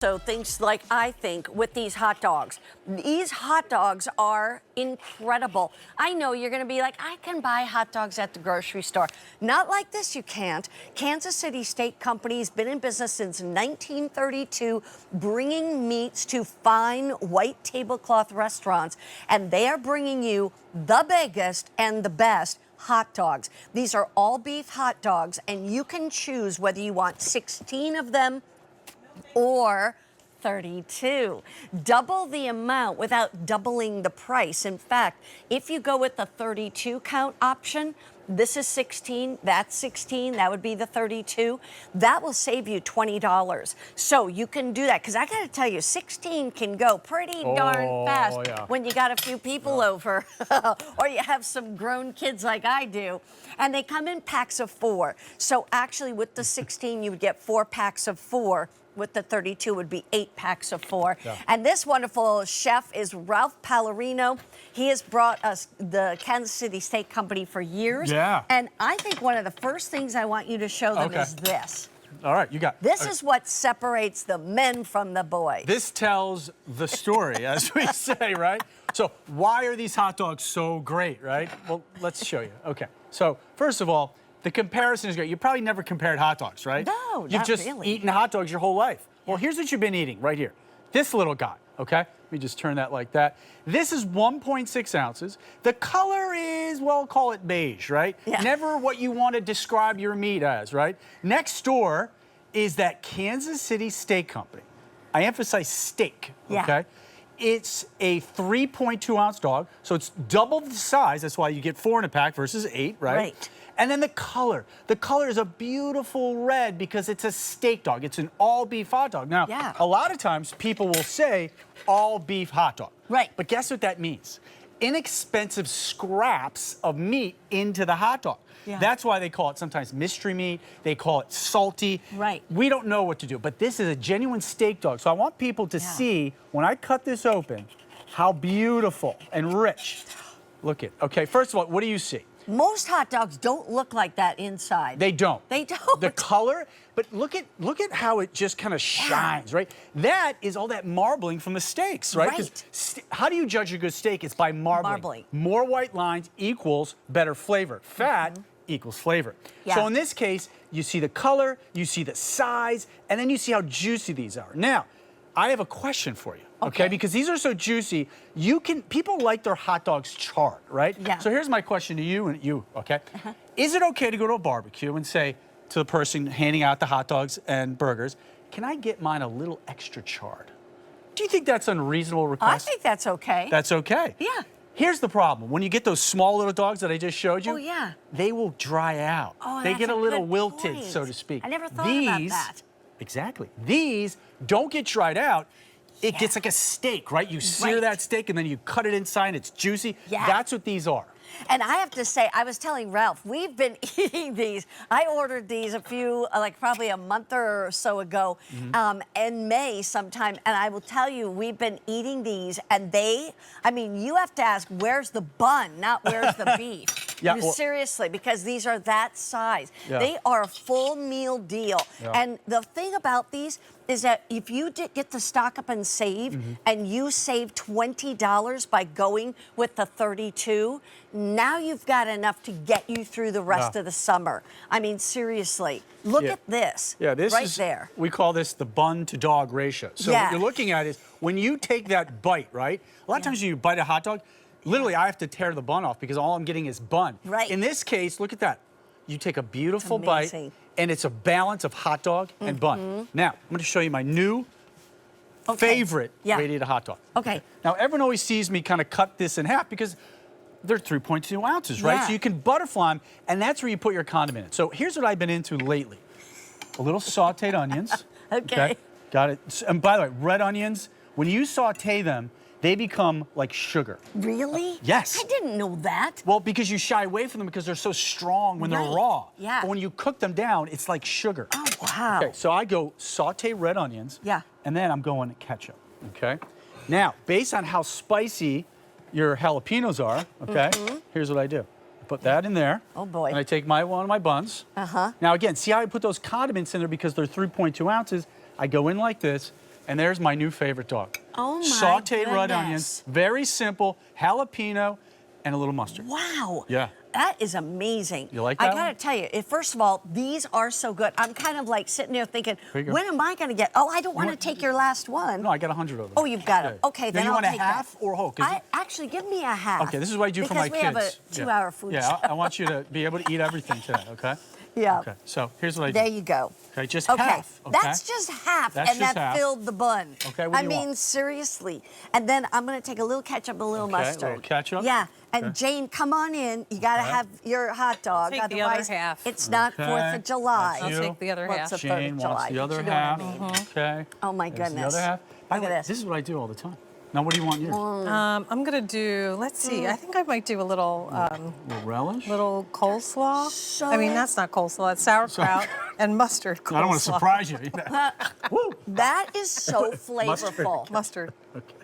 So things like I think with these hot dogs. These hot dogs are incredible. I know you're going to be like, I can buy hot dogs at the grocery store. Not like this, you can't. Kansas City Steak Company's been in business since 1932, bringing meats to fine white tablecloth restaurants, and they are bringing you the biggest and the best hot dogs. These are all beef hot dogs, and you can choose whether you want 16 of them or 32. Double the amount without doubling the price. In fact, if you go with the 32 count option, this is 16, that's 16, that would be the 32. That will save you $20. So you can do that, because I gotta tell you, 16 can go pretty darn fast when you got a few people over, or you have some grown kids like I do. And they come in packs of 4. So actually with the 16, you would get 4 packs of 4. With the 32 would be 8 packs of 4. Yeah. And this wonderful chef is Ralph Pallarino. He has brought us the Kansas City Steak Company for years. Yeah. And I think one of the first things I want you to show them is this. All right, you got it. This is what separates the men from the boys. This tells the story, as we say, right? So why are these hot dogs so great, right? Well, let's show you. Okay, so first of all, the comparison is great. You probably never compared hot dogs, right? No, You've just eaten hot dogs your whole life. Well, here's what you've been eating right here. This little guy, okay? Let me just turn that like that. This is 1.6 ounces. The color is, well, call it beige, right? Yeah. Never what you want to describe your meat as, right? Next door is that Kansas City Steak Company. I emphasize steak, okay? Yeah. It's a 3.2 ounce dog, so it's double the size. That's why you get 4 in a pack versus 8, right? Right. And then the color. The color is a beautiful red because it's a steak dog. It's an all beef hot dog. Now, a lot of times people will say all beef hot dog. Right. But guess what that means? Inexpensive scraps of meat into the hot dog. Yeah. That's why they call it sometimes mystery meat. They call it salty. Right. We don't know what to do, but this is a genuine steak dog. So I want people to see, when I cut this open, how beautiful and rich. Look at, okay, first of all, what do you see? Most hot dogs don't look like that inside. They don't. They don't. The color, but look at how it just kind of shines, right? That is all that marbling from the steaks, right? Right. How do you judge a good steak? It's by marbling. More white lines equals better flavor. Fat equals flavor. Yeah. So in this case, you see the color, you see the size, and then you see how juicy these are. Now, I have a question for you. Okay, because these are so juicy, people like their hot dogs charred, right? Yeah. So here's my question to you and you, okay? Is it okay to go to a barbecue and say to the person handing out the hot dogs and burgers, can I get mine a little extra charred? Do you think that's an unreasonable request? I think that's okay. That's okay. Yeah. Here's the problem. When you get those small little dogs that I just showed you, they will dry out. Oh, they get a little wilted, point. so to speak. I never thought about that. Exactly. These don't get dried out. It gets like a steak, right? You sear that steak and then you cut it inside, it's juicy. Yeah. That's what these are. And I have to say, I was telling Ralph, we've been eating these. I ordered these a few, like probably a month or so ago, in May sometime. And I will tell you, we've been eating these and I mean, you have to ask, where's the bun, not where's the beef? Seriously, because these are that size. They are a full meal deal. And the thing about these is that if you get to stock up and save, and you save $20 by going with the 32, now you've got enough to get you through the rest of the summer. I mean, seriously, look at this. Yeah, this right is, there. We call this the bun to dog ratio. So what you're looking at is when you take that bite, right? A lot of times when you bite a hot dog, literally I have to tear the bun off because all I'm getting is bun. Right. In this case, look at that. You take a beautiful bite, and it's a balance of hot dog and bun. Now, I'm going to show you my new favorite way to eat a hot dog. Okay. Now, everyone always sees me kind of cut this in half because they're 3.2 ounces, right? So you can butterfly them, and that's where you put your condiment in. So here's what I've been into lately. A little sauteed onions. Okay. Got it. And by the way, red onions, when you saute them, they become like sugar. Really? Yes. I didn't know that. Well, because you shy away from them because they're so strong when they're raw. Yeah. But when you cook them down, it's like sugar. Oh, wow. Okay, so I go saute red onions. Yeah. And then I'm going ketchup, okay? Now, based on how spicy your jalapenos are, okay, here's what I do. I put that in there. Oh, boy. And I take one of my buns. Now, again, see how I put those condiments in there because they're 3.2 ounces? I go in like this, And there's my new favorite dog. Oh my Sauteed red goodness. onions, very simple, jalapeno, and a little mustard. Wow. Yeah. That is amazing. You like that I gotta one? tell you, first of all, these are so good. I'm kind of like sitting there thinking, Here you go. when am I gonna get? Oh, I don't want to want- take your last one. No, I got 100 of them. Oh, you've got it. Yeah. Okay, Now, then you I'll want a take half that. or whole? 'Cause Actually give me a half. Okay, this is what I do for my because we have a kids. 2-hour food Yeah, show. I want you to be able to eat everything today, okay? Yeah. Okay, so here's what I do. There you go. Okay, just Okay, half. Okay, that's just half, That's and just that half. filled the bun. Okay, what do I you mean, want? seriously. And then I'm gonna take a little ketchup, a little Okay, mustard. a little ketchup. Yeah, and Okay. Jane, come on in. You gotta Okay. have your hot dog. Take the other Otherwise, half. it's not Okay, 4th of July. that's I'll you. take the other What's half. the 3rd Jane of wants July? the but other you know what I half. mean. Okay. Oh my There's the goodness. other half. By the Look at way, this. this is what I do all the time. Now, what do you want yours? I'm gonna do. Let's see. I think I might do a little little relish? little coleslaw. So- I mean, that's not coleslaw. It's sauerkraut and mustard coleslaw. I don't want to surprise you. Woo. That is so flavorful. Mustard.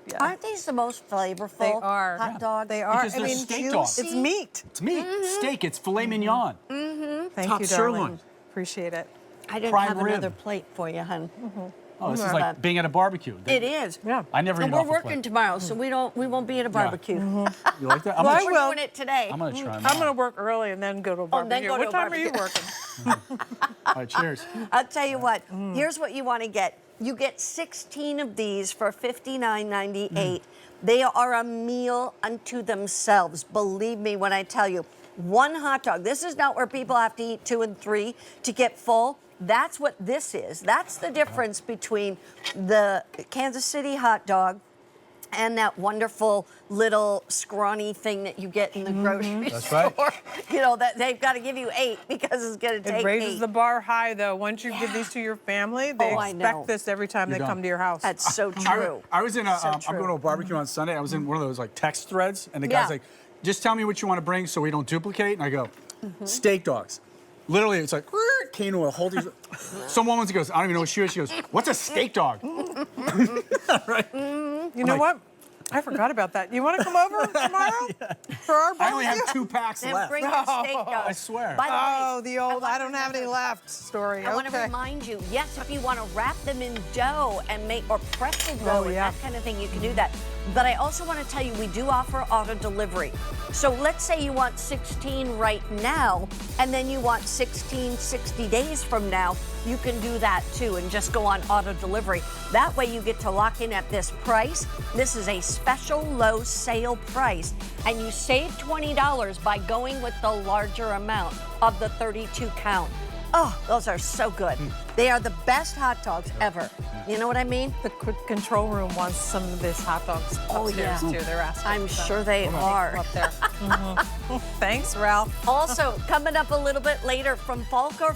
Yeah. Aren't these the most flavorful They are. hot Yeah. dogs? They are. Because I they're mean, steak juicy. dogs. It's meat. It's meat, steak, it's filet mignon. Thank Top you, darling. sirloin. Appreciate it. I didn't prime have rib. another plate for you, hun. Oh, this is Mm. like being at a barbecue. It is. Yeah. I never eat And off we're a working plate. tomorrow, so we won't be at a barbecue. You like that? I'm Well, gonna, I We're will. doing it today. I'm gonna try mine. I'm gonna work early and then go to a Oh, then barbecue. go to What a time are you barbecue. working? All right, cheers. I'll tell you what. Here's what you want to get. You get 16 of these for $59.98. They are a meal unto themselves. Believe me when I tell you. One hot dog. This is not where people have to eat 2 and 3 to get full. That's what this is. That's the difference between the Kansas City hot dog and that wonderful little scrawny thing that you get in the grocery That's store. right. You know, that they've got to give you 8 because it's going to take It raises 8. the bar high, though. Once you give these to your family, they Oh, I know. expect this every time they You're come done. to your house. That's so true. I was in a, So I'm true. going to a barbecue on Sunday. I was in one of those like text threads, and the guy's Yeah. like, just tell me what you want to bring so we don't duplicate. And I go, steak dogs. Literally, it's like, came to a whole. Some woman goes, I don't even know what she is. She goes, what's a steak dog? Right? You know what? I forgot about that. You want to come over tomorrow for our barbecue? I only have 2 packs And left. bring your steak dog. I swear. By the way, Oh, the old I don't to have any left story. I want to Okay. remind you, yes, if you want to wrap them in dough and make, or pretzel dough Oh, and yeah. that kind of thing, you can do that. But I also want to tell you, we do offer auto delivery. So let's say you want 16 right now, and then you want 16 60 days from now, you can do that too and just go on auto delivery. That way you get to lock in at this price. This is a special low sale price, and you save $20 by going with the larger amount of the 32 count. Oh, those are so good. They are the best hot dogs ever. You know what I mean? The control room wants some of these hot dogs Oh, upstairs yeah. too. They're asking. I'm so sure they we'll are. take 'em up there. Thanks, Ralph. Also, coming up a little bit later from Falco